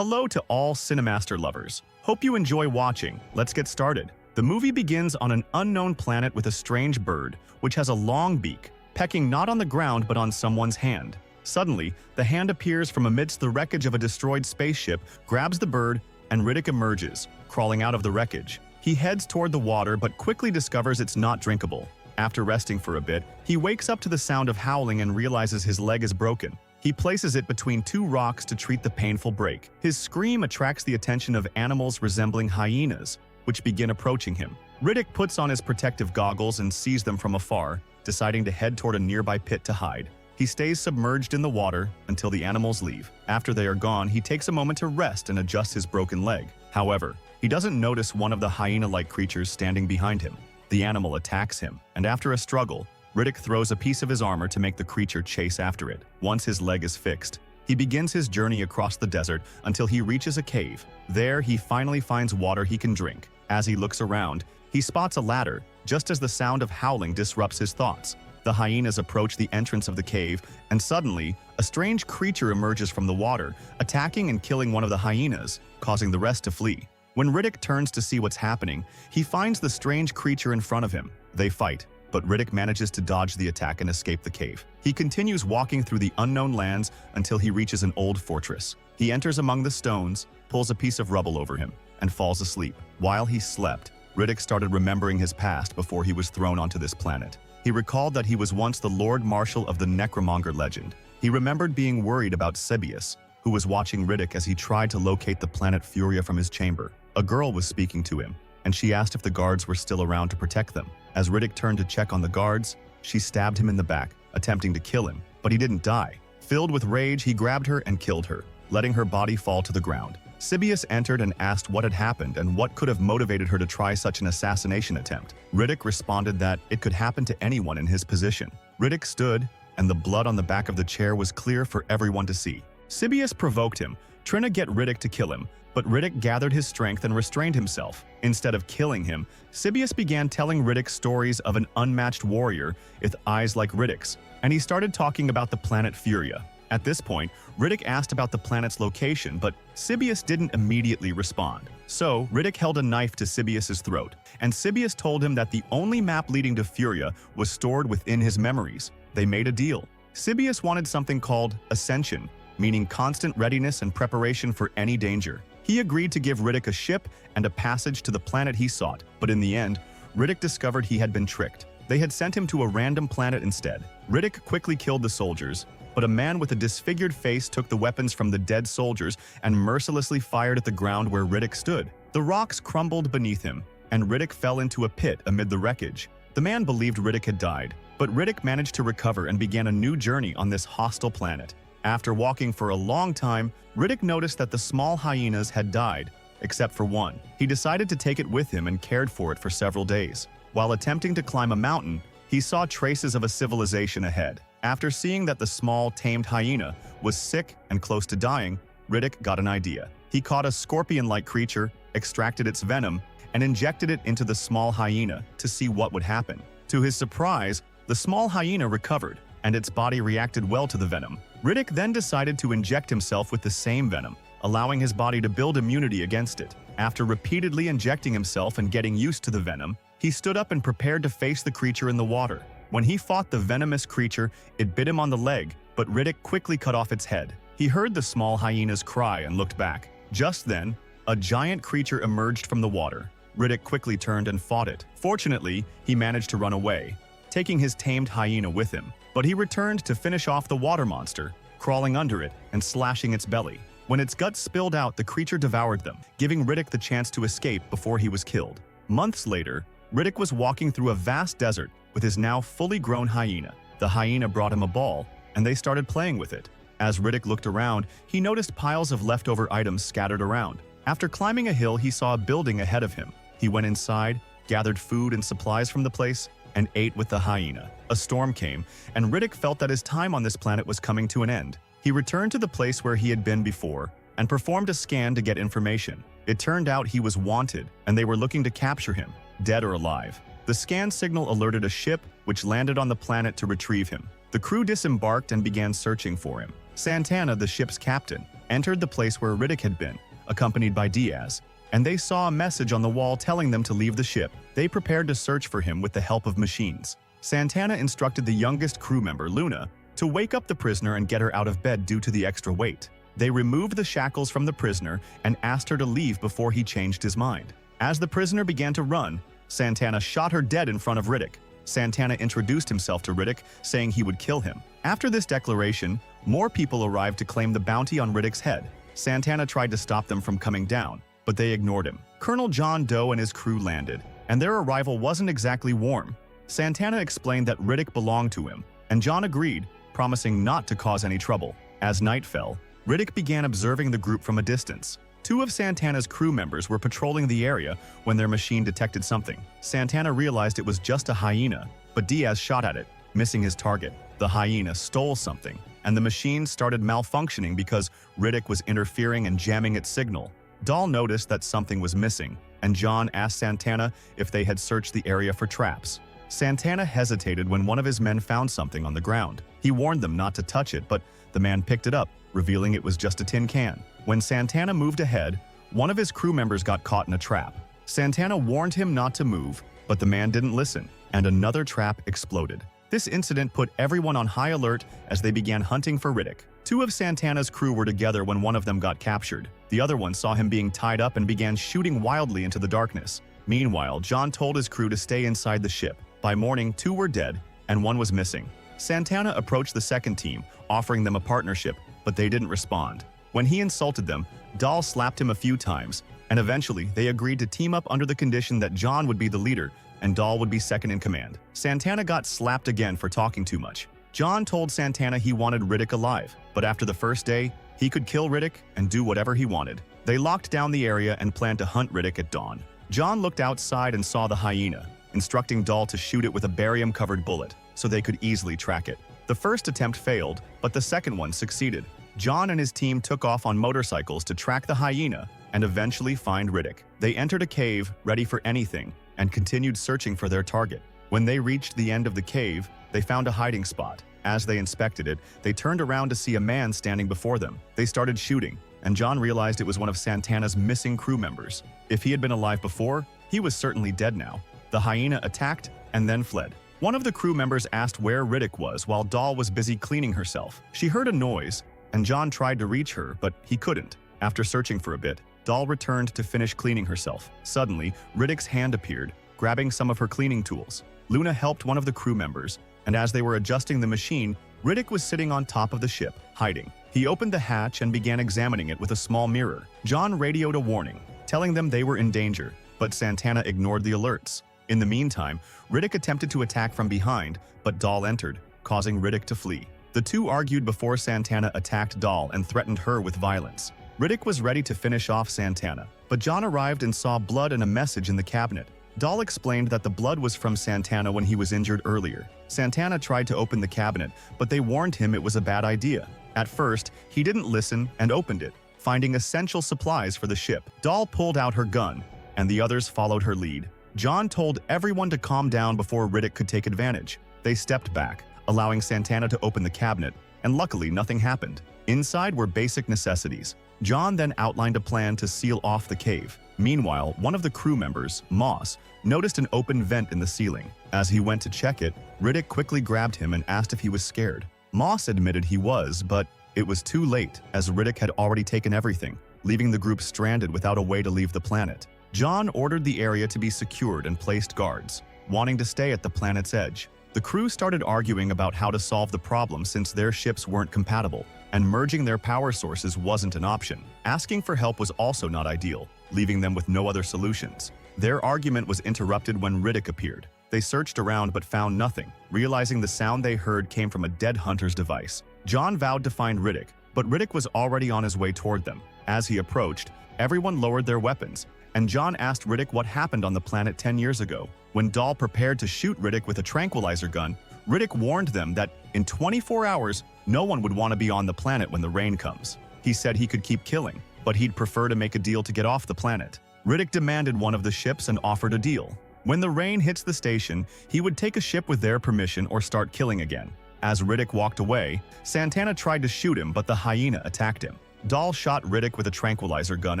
Hello to all Cinemaster lovers. Hope you enjoy watching. Let's get started. The movie begins on an unknown planet with a strange bird, which has a long beak, pecking not on the ground but on someone's hand. Suddenly, the hand appears from amidst the wreckage of a destroyed spaceship, grabs the bird, and Riddick emerges, crawling out of the wreckage. He heads toward the water but quickly discovers it's not drinkable. After resting for a bit, he wakes up to the sound of howling and realizes his leg is broken. He places it between two rocks to treat the painful break. His scream attracts the attention of animals resembling hyenas, which begin approaching him. Riddick puts on his protective goggles and sees them from afar, deciding to head toward a nearby pit to hide. He stays submerged in the water until the animals leave. After they are gone, he takes a moment to rest and adjust his broken leg. However, he doesn't notice one of the hyena-like creatures standing behind him. The animal attacks him, and after a struggle, Riddick throws a piece of his armor to make the creature chase after it. Once his leg is fixed, he begins his journey across the desert until he reaches a cave. There, he finally finds water he can drink. As he looks around, he spots a ladder, just as the sound of howling disrupts his thoughts. The hyenas approach the entrance of the cave, and suddenly, a strange creature emerges from the water, attacking and killing one of the hyenas, causing the rest to flee. When Riddick turns to see what's happening, he finds the strange creature in front of him. They fight, but Riddick manages to dodge the attack and escape the cave. He continues walking through the unknown lands until he reaches an old fortress. He enters among the stones, pulls a piece of rubble over him, and falls asleep. While he slept, Riddick started remembering his past before he was thrown onto this planet. He recalled that he was once the Lord Marshal of the Necromonger legend. He remembered being worried about Sebius, who was watching Riddick as he tried to locate the planet Furia from his chamber. A girl was speaking to him, and she asked if the guards were still around to protect them. As Riddick turned to check on the guards, she stabbed him in the back, attempting to kill him, but he didn't die. Filled with rage, he grabbed her and killed her, letting her body fall to the ground. Sebius entered and asked what had happened and what could have motivated her to try such an assassination attempt. Riddick responded that it could happen to anyone in his position. Riddick stood, and the blood on the back of the chair was clear for everyone to see. Sebius provoked him, trying to get Riddick to kill him, but Riddick gathered his strength and restrained himself. Instead of killing him, Sebius began telling Riddick stories of an unmatched warrior with eyes like Riddick's, and he started talking about the planet Furia. At this point, Riddick asked about the planet's location, but Sebius didn't immediately respond. So, Riddick held a knife to Sebius's throat, and Sebius told him that the only map leading to Furia was stored within his memories. They made a deal. Sebius wanted something called Ascension, meaning constant readiness and preparation for any danger. He agreed to give Riddick a ship and a passage to the planet he sought, but in the end, Riddick discovered he had been tricked. They had sent him to a random planet instead. Riddick quickly killed the soldiers, but a man with a disfigured face took the weapons from the dead soldiers and mercilessly fired at the ground where Riddick stood. The rocks crumbled beneath him, and Riddick fell into a pit amid the wreckage. The man believed Riddick had died, but Riddick managed to recover and began a new journey on this hostile planet. After walking for a long time, Riddick noticed that the small hyenas had died, except for one. He decided to take it with him and cared for it for several days. While attempting to climb a mountain, he saw traces of a civilization ahead. After seeing that the small, tamed hyena was sick and close to dying, Riddick got an idea. He caught a scorpion-like creature, extracted its venom, and injected it into the small hyena to see what would happen. To his surprise, the small hyena recovered, and its body reacted well to the venom. Riddick then decided to inject himself with the same venom, allowing his body to build immunity against it. After repeatedly injecting himself and getting used to the venom, he stood up and prepared to face the creature in the water. When he fought the venomous creature, it bit him on the leg, but Riddick quickly cut off its head. He heard the small hyena's cry and looked back. Just then, a giant creature emerged from the water. Riddick quickly turned and fought it. Fortunately, he managed to run away, taking his tamed hyena with him. But he returned to finish off the water monster, crawling under it and slashing its belly. When its guts spilled out, the creature devoured them, giving Riddick the chance to escape before he was killed. Months later, Riddick was walking through a vast desert with his now fully grown hyena. The hyena brought him a ball, and they started playing with it. As Riddick looked around, he noticed piles of leftover items scattered around. After climbing a hill, he saw a building ahead of him. He went inside, gathered food and supplies from the place, and ate with the hyena. A storm came, and Riddick felt that his time on this planet was coming to an end. He returned to the place where he had been before and performed a scan to get information. It turned out he was wanted, and they were looking to capture him, dead or alive. The scan signal alerted a ship which landed on the planet to retrieve him. The crew disembarked and began searching for him. Santana, the ship's captain, entered the place where Riddick had been, accompanied by Diaz, and they saw a message on the wall telling them to leave the ship. They prepared to search for him with the help of machines. Santana instructed the youngest crew member, Luna, to wake up the prisoner and get her out of bed due to the extra weight. They removed the shackles from the prisoner and asked her to leave before he changed his mind. As the prisoner began to run, Santana shot her dead in front of Riddick. Santana introduced himself to Riddick, saying he would kill him. After this declaration, more people arrived to claim the bounty on Riddick's head. Santana tried to stop them from coming down, but they ignored him. Colonel John Doe and his crew landed, and their arrival wasn't exactly warm. Santana explained that Riddick belonged to him, and John agreed, promising not to cause any trouble. As night fell, Riddick began observing the group from a distance. Two of Santana's crew members were patrolling the area when their machine detected something. Santana realized it was just a hyena, but Diaz shot at it, missing his target. The hyena stole something, and the machine started malfunctioning because Riddick was interfering and jamming its signal. Dahl noticed that something was missing, and John asked Santana if they had searched the area for traps. Santana hesitated when one of his men found something on the ground. He warned them not to touch it, but the man picked it up, revealing it was just a tin can. When Santana moved ahead, one of his crew members got caught in a trap. Santana warned him not to move, but the man didn't listen, and another trap exploded. This incident put everyone on high alert as they began hunting for Riddick. Two of Santana's crew were together when one of them got captured. The other one saw him being tied up and began shooting wildly into the darkness. Meanwhile, John told his crew to stay inside the ship. By morning, two were dead, and one was missing. Santana approached the second team, offering them a partnership, but they didn't respond. When he insulted them, Dahl slapped him a few times, and eventually they agreed to team up under the condition that John would be the leader and Dahl would be second in command. Santana got slapped again for talking too much. John told Santana he wanted Riddick alive, but after the first day, he could kill Riddick and do whatever he wanted. They locked down the area and planned to hunt Riddick at dawn. John looked outside and saw the hyena, instructing Dahl to shoot it with a barium-covered bullet so they could easily track it. The first attempt failed, but the second one succeeded. John and his team took off on motorcycles to track the hyena and eventually find Riddick. They entered a cave, ready for anything, and continued searching for their target. When they reached the end of the cave, they found a hiding spot. As they inspected it, they turned around to see a man standing before them. They started shooting, and John realized it was one of Santana's missing crew members. If he had been alive before, he was certainly dead now. The hyena attacked and then fled. One of the crew members asked where Riddick was while Dahl was busy cleaning herself. She heard a noise, and John tried to reach her, but he couldn't. After searching for a bit, Dahl returned to finish cleaning herself. Suddenly, Riddick's hand appeared, grabbing some of her cleaning tools. Luna helped one of the crew members, and as they were adjusting the machine, Riddick was sitting on top of the ship, hiding. He opened the hatch and began examining it with a small mirror. John radioed a warning, telling them they were in danger, but Santana ignored the alerts. In the meantime, Riddick attempted to attack from behind, but Dahl entered, causing Riddick to flee. The two argued before Santana attacked Dahl and threatened her with violence. Riddick was ready to finish off Santana, but John arrived and saw blood and a message in the cabinet. Dahl explained that the blood was from Santana when he was injured earlier. Santana tried to open the cabinet, but they warned him it was a bad idea. At first, he didn't listen and opened it, finding essential supplies for the ship. Dahl pulled out her gun, and the others followed her lead. John told everyone to calm down before Riddick could take advantage. They stepped back, allowing Santana to open the cabinet, and luckily nothing happened. Inside were basic necessities. John then outlined a plan to seal off the cave. Meanwhile, one of the crew members, Moss, noticed an open vent in the ceiling. As he went to check it, Riddick quickly grabbed him and asked if he was scared. Moss admitted he was, but it was too late as Riddick had already taken everything, leaving the group stranded without a way to leave the planet. John ordered the area to be secured and placed guards, wanting to stay at the planet's edge. The crew started arguing about how to solve the problem since their ships weren't compatible, and merging their power sources wasn't an option. Asking for help was also not ideal, leaving them with no other solutions. Their argument was interrupted when Riddick appeared. They searched around but found nothing, realizing the sound they heard came from a dead hunter's device. John vowed to find Riddick, but Riddick was already on his way toward them. As he approached, everyone lowered their weapons, and John asked Riddick what happened on the planet 10 years ago. When Dahl prepared to shoot Riddick with a tranquilizer gun, Riddick warned them that in 24 hours, no one would want to be on the planet when the rain comes. He said he could keep killing, but he'd prefer to make a deal to get off the planet. Riddick demanded one of the ships and offered a deal. When the rain hits the station, he would take a ship with their permission or start killing again. As Riddick walked away, Santana tried to shoot him, but the hyena attacked him. Dahl shot Riddick with a tranquilizer gun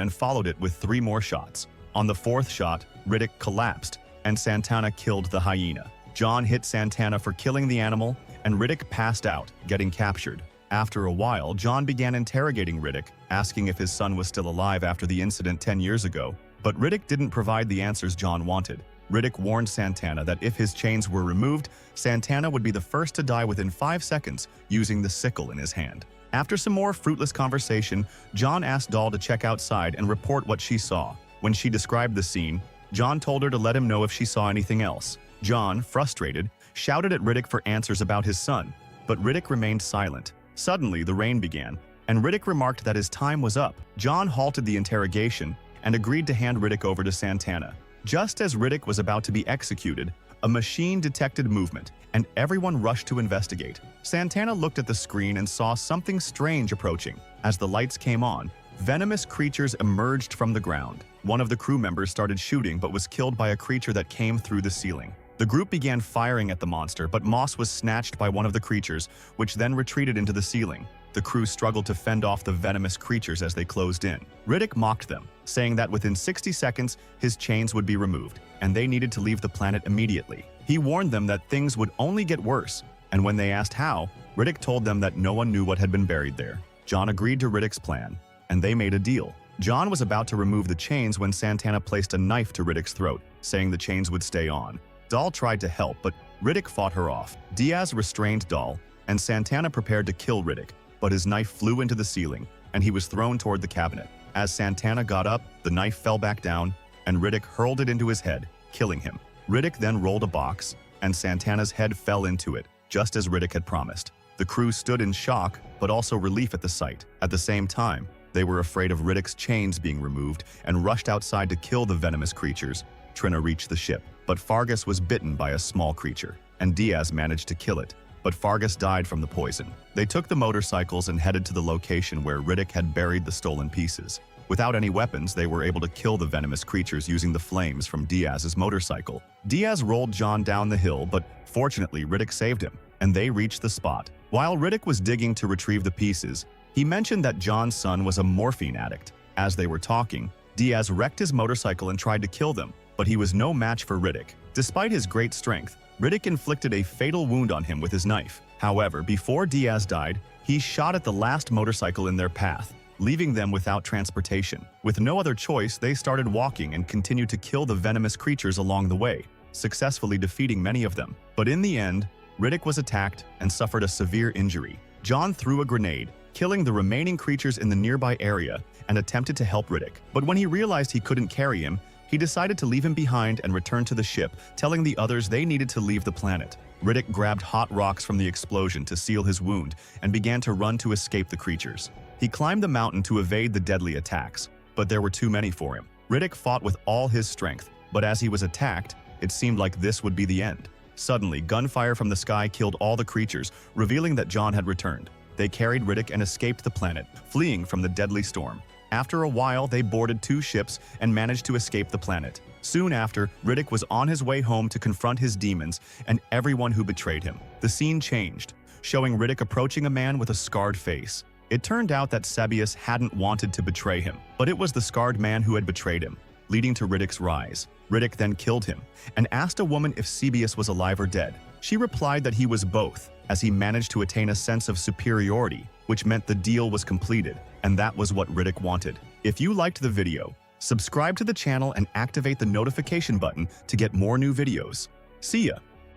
and followed it with 3 more shots. On the 4th shot, Riddick collapsed, and Santana killed the hyena. John hit Santana for killing the animal, and Riddick passed out, getting captured. After a while, John began interrogating Riddick, asking if his son was still alive after the incident 10 years ago. But Riddick didn't provide the answers John wanted. Riddick warned Santana that if his chains were removed, Santana would be the first to die within 5 seconds using the sickle in his hand. After some more fruitless conversation, John asked Dahl to check outside and report what she saw. When she described the scene, John told her to let him know if she saw anything else. John, frustrated, shouted at Riddick for answers about his son, but Riddick remained silent. Suddenly, the rain began, and Riddick remarked that his time was up. John halted the interrogation and agreed to hand Riddick over to Santana. Just as Riddick was about to be executed, a machine detected movement, and everyone rushed to investigate. Santana looked at the screen and saw something strange approaching. As the lights came on, venomous creatures emerged from the ground. One of the crew members started shooting but was killed by a creature that came through the ceiling. The group began firing at the monster, but Moss was snatched by one of the creatures, which then retreated into the ceiling. The crew struggled to fend off the venomous creatures as they closed in. Riddick mocked them, saying that within 60 seconds, his chains would be removed, and they needed to leave the planet immediately. He warned them that things would only get worse, and when they asked how, Riddick told them that no one knew what had been buried there. John agreed to Riddick's plan, and they made a deal. John was about to remove the chains when Santana placed a knife to Riddick's throat, saying the chains would stay on. Dahl tried to help, but Riddick fought her off. Diaz restrained Dahl, and Santana prepared to kill Riddick, but his knife flew into the ceiling, and he was thrown toward the cabinet. As Santana got up, the knife fell back down, and Riddick hurled it into his head, killing him. Riddick then rolled a box, and Santana's head fell into it, just as Riddick had promised. The crew stood in shock, but also relief at the sight. At the same time, they were afraid of Riddick's chains being removed and rushed outside to kill the venomous creatures. Trina reached the ship, but Fargus was bitten by a small creature, and Diaz managed to kill it. But Fargus died from the poison. They took the motorcycles and headed to the location where Riddick had buried the stolen pieces. Without any weapons, they were able to kill the venomous creatures using the flames from Diaz's motorcycle. Diaz rolled John down the hill, but fortunately Riddick saved him, and they reached the spot. While Riddick was digging to retrieve the pieces, he mentioned that John's son was a morphine addict. As they were talking, Diaz wrecked his motorcycle and tried to kill them, but he was no match for Riddick. Despite his great strength, Riddick inflicted a fatal wound on him with his knife. However, before Diaz died, he shot at the last motorcycle in their path, leaving them without transportation. With no other choice, they started walking and continued to kill the venomous creatures along the way, successfully defeating many of them. But in the end, Riddick was attacked and suffered a severe injury. John threw a grenade, killing the remaining creatures in the nearby area, and attempted to help Riddick. But when he realized he couldn't carry him, he decided to leave him behind and return to the ship, telling the others they needed to leave the planet. Riddick grabbed hot rocks from the explosion to seal his wound and began to run to escape the creatures. He climbed the mountain to evade the deadly attacks, but there were too many for him. Riddick fought with all his strength, but as he was attacked, it seemed like this would be the end. Suddenly, gunfire from the sky killed all the creatures, revealing that John had returned. They carried Riddick and escaped the planet, fleeing from the deadly storm. After a while, they boarded 2 ships and managed to escape the planet. Soon after, Riddick was on his way home to confront his demons and everyone who betrayed him. The scene changed, showing Riddick approaching a man with a scarred face. It turned out that Sebius hadn't wanted to betray him, but it was the scarred man who had betrayed him, leading to Riddick's rise. Riddick then killed him and asked a woman if Sebius was alive or dead. She replied that he was both, as he managed to attain a sense of superiority, which meant the deal was completed, and that was what Riddick wanted. If you liked the video, subscribe to the channel and activate the notification button to get more new videos. See ya!